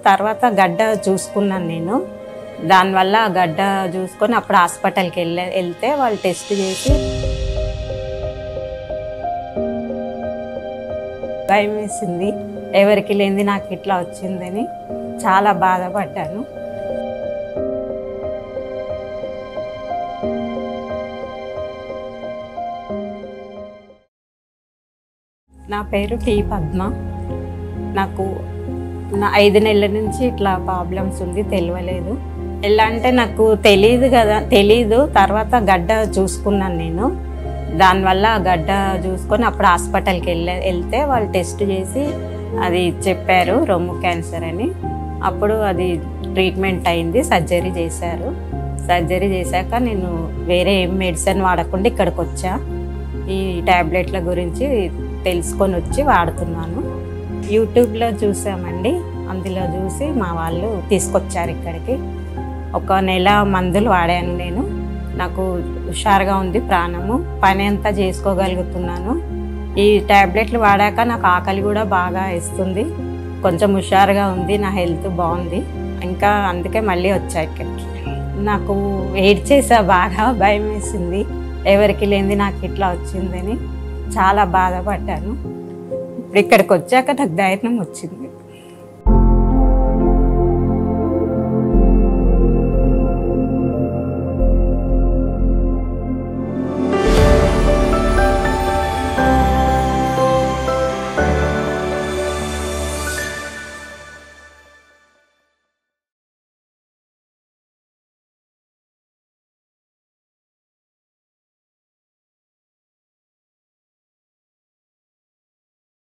తర్వాత గడ్డ చూసుకున్నాను నేను. దానివల్ల గడ్డ చూసుకొని అప్పుడు హాస్పిటల్కి వెళ్తే వాళ్ళు టెస్ట్ చేసి భయం వేసింది. ఎవరికి లేనిది నాకు ఇట్లా వచ్చిందని చాలా బాధపడ్డాను. నా పేరు టీ పద్మ. నాకు 5 నెలల నుంచి ఇట్లా ప్రాబ్లమ్స్ ఉంది, తెలియలేదు. ఎలా అంటే నాకు తెలీదు. తర్వాత గడ్డ చూసుకున్నాను నేను. దానివల్ల గడ్డ చూసుకొని అప్పుడు హాస్పిటల్కి వెళ్తే వాళ్ళు టెస్ట్ చేసి అది చెప్పారు రొమ్ము క్యాన్సర్ అని. అప్పుడు అది ట్రీట్మెంట్ అయింది, సర్జరీ చేశారు. సర్జరీ చేశాక నేను వేరే ఏం మెడిసిన్ వాడకుండా ఇక్కడికి వచ్చా. ఈ ట్యాబ్లెట్ల గురించి తెలుసుకొని వచ్చి వాడుతున్నాను. యూట్యూబ్లో చూసామండి, అందులో చూసి మా వాళ్ళు తీసుకొచ్చారు ఇక్కడికి. 1 నెల మందులు వాడాను నేను. నాకు హుషారుగా ఉంది, ప్రాణము పని అంతా చేసుకోగలుగుతున్నాను. ఈ ట్యాబ్లెట్లు వాడాక నాకు ఆకలి కూడా బాగా ఇస్తుంది, కొంచెం హుషారుగా ఉంది, నా హెల్త్ బాగుంది. ఇంకా అందుకే మళ్ళీ వచ్చా ఇక్కడికి. నాకు ఏడ్చేసా, బాగా భయం వేసింది. ఎవరికి లేనిది నాకు ఇట్లా వచ్చిందని చాలా బాధపడ్డాను. ఇప్పుడు ఇక్కడికి వచ్చాక నాకు ధైర్యం వచ్చింది.